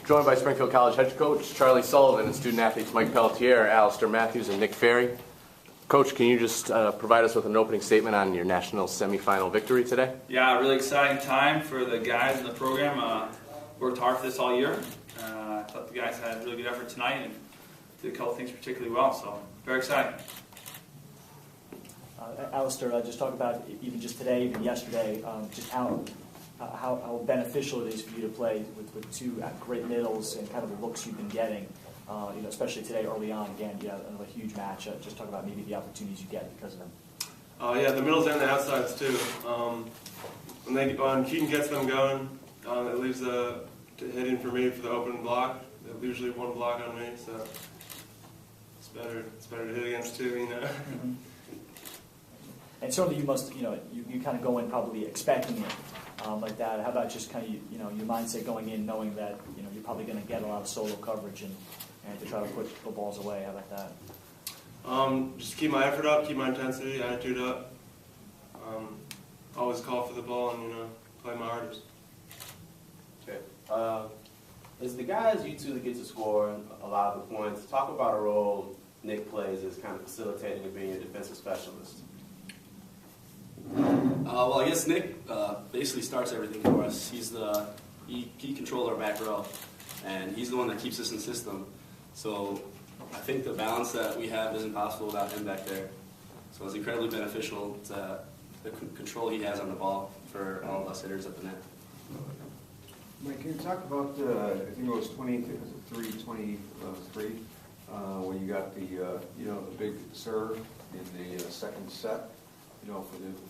Joined by Springfield College head coach Charlie Sullivan and student athletes Mike Pelletier, Alistair Matthews, and Nick Ferry. Coach, can you just provide us with an opening statement on your national semifinal victory today? Yeah, really exciting time for the guys in the program. Worked hard for this all year. I thought the guys had a really good effort tonight and did a couple things particularly well, so very exciting. Alistair, just talk about even just today, even yesterday, just how beneficial it is for you to play with two great middles and kind of the looks you've been getting, especially today early on. Again, another huge match. Just talk about maybe the opportunities you get because of them. Yeah, the middles and the outsides too. When Keaton gets them going, it leaves a hit in for me for the open block. They usually one block on me, so it's better to hit against two, Mm-hmm. And certainly you must, you kind of go in probably expecting it like that. How about just kind of, your mindset going in knowing that, you're probably going to get a lot of solo coverage and to try to put the balls away. How about that? Just keep my effort up, keep my intensity, attitude up. Always call for the ball and, play my hardest. Okay. As the guys you two that get to score a lot of the points, talk about a role Nick plays as kind of facilitating and being a defensive specialist. Well, I guess Nick basically starts everything for us. He controls our back row, and he's the one that keeps us in system. So I think the balance that we have isn't possible without him back there. So it's incredibly beneficial to the control he has on the ball for all of us hitters at the net. Mike, can you talk about, I think it was 23, when you got the big serve in the second set,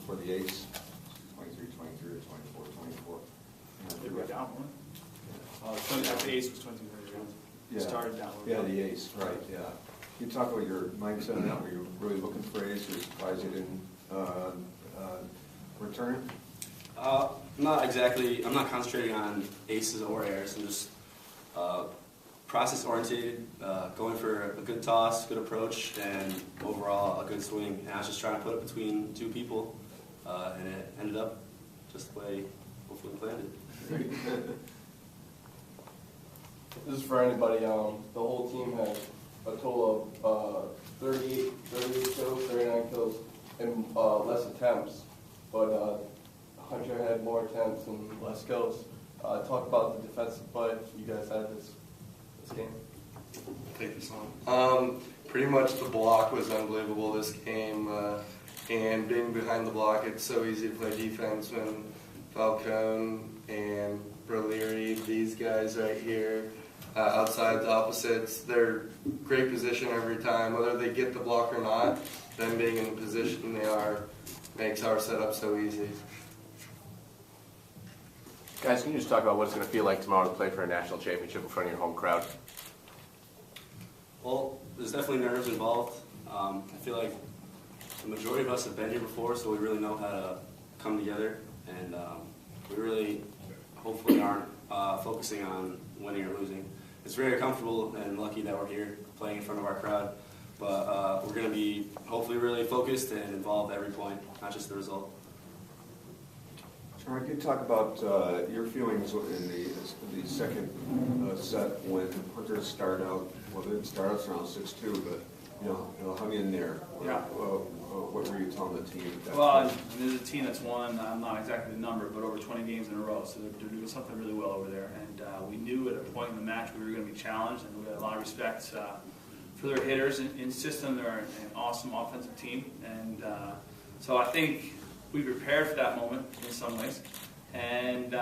for the ace, 23, 23, or 24, 24. They were down one. The ace was 23. Yeah. Started down one. Yeah, the ace, right, yeah. Can you talk about your mindset on that? Were you really looking for ace? Were you surprised you didn't return it? Not exactly. I'm not concentrating on aces or airs. I'm just process-oriented, going for a good toss, good approach, and overall a good swing. And I was just trying to put it between two people, and it ended up just the way hopefully planned it. This is for anybody. The whole team had a total of 38 kills, 39 kills, and less attempts. But Hunter had more attempts and less kills. Talk about the defensive play you guys had this game. Take this on. Pretty much the block was unbelievable this game, and being behind the block, it's so easy to play defense when Falcone and Braleary, these guys right here, outside the opposites, they're great position every time, whether they get the block or not. Them being in the position they are makes our setup so easy. Guys, can you just talk about what it's going to feel like tomorrow to play for a national championship in front of your home crowd? Well, there's definitely nerves involved. I feel like the majority of us have been here before, so we really know how to come together, and we really hopefully aren't focusing on winning or losing. It's very comfortable and lucky that we're here playing in front of our crowd, but we're going to be hopefully really focused and involved every point, not just the result. Charlie, can you talk about your feelings in the second set when Hunter started out, well, they didn't start out around 6-2, but hung in there. Yeah. What were you telling the team at that Well, point? there's a team that's won, not exactly the number, but over 20 games in a row, so they're doing something really well over there. And we knew at a point in the match we were going to be challenged, and we had a lot of respect for their hitters in system. They're an awesome offensive team, and so I think we prepared for that moment in some ways. And,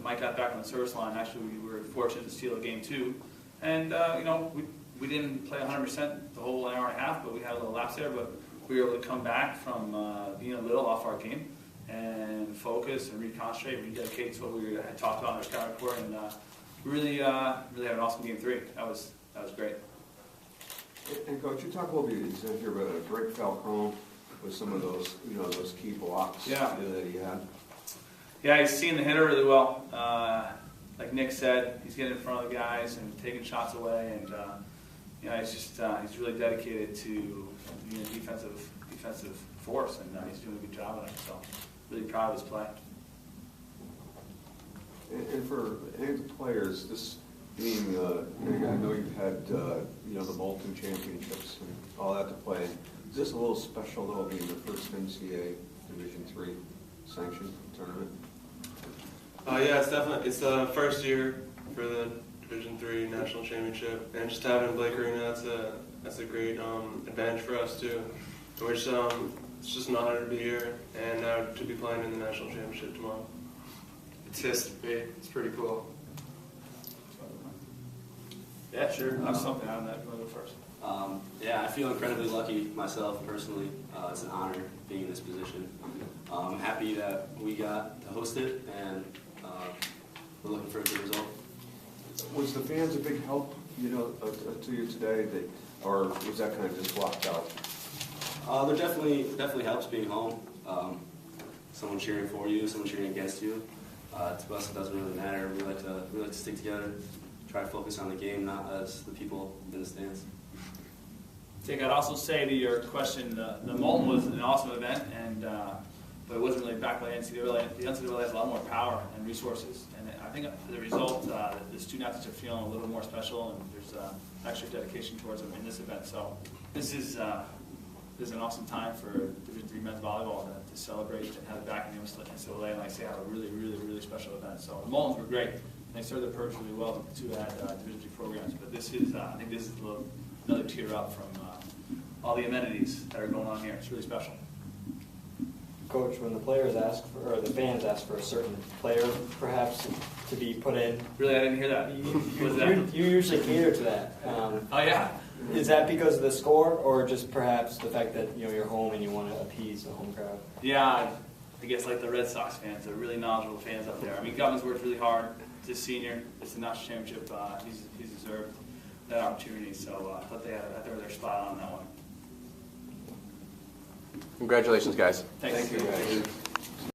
Mike got back on the service line. Actually, we were fortunate to steal a game two. And, we didn't play 100% the whole hour and a half, but we had a little lapse there. But we were able to come back from being a little off our game and focus and reconcentrate, rededicate to what we had talked about in our scouting report. And we really had an awesome game three. That was great. And Coach, you talk a little bit, you said here about Greg Falcone with some of those, those key blocks that he had. Yeah, he's seeing the hitter really well. Like Nick said, he's getting in front of the guys and taking shots away, and he's really dedicated to being a defensive force, and he's doing a good job of it. So, really proud of his play. And for any of the players, this Being, I know you've had, the Bolton Championships and all that to play. Is this a little special though, being the first NCAA Division III sanctioned tournament? Yeah, it's the first year for the Division III National Championship, and just having Blake Arena, that's a great advantage for us too. Which it's just an honor to be here and now to be playing in the national championship tomorrow. It's history. It's pretty cool. Yeah, sure. I have something on that. Go first. Yeah, I feel incredibly lucky myself personally. It's an honor being in this position. I'm happy that we got to host it, and we're looking for a good result. Was the fans a big help, to you today, or was that kind of just blocked out? There definitely helps being home. Someone cheering for you, someone cheering against you. To us, it doesn't really matter. We like to stick together, try to focus on the game, not as the people in the stands. Dick, I'd also say to your question, the Molten was an awesome event, but it wasn't really backed by the NCAA. The NCAA has a lot more power and resources, and I think as a result, the student athletes are feeling a little more special, and there's extra dedication towards them in this event. So this is an awesome time for Division III men's volleyball to celebrate and have it back in the NCAA, and like I say, have a really, really, really special event. So the Moltens were great. They served their purpose really well. The two had Division III programs, but this is, I think this is another tier up from all the amenities that are going on here. It's really special. Coach, when the players ask for, or the fans ask for a certain player, perhaps to be put in, Really, I didn't hear that. What was that? you usually cater to that. Oh yeah. Is that because of the score, or just perhaps the fact that you're home and you want to appease the home crowd? Yeah, I guess like the Red Sox fans, they're really knowledgeable fans up there. I mean, Govern's worked really hard. He's a senior. It's the national championship. He's deserved that opportunity. So I thought they were their spot on that one. Congratulations, guys. Thanks. Thank you, guys.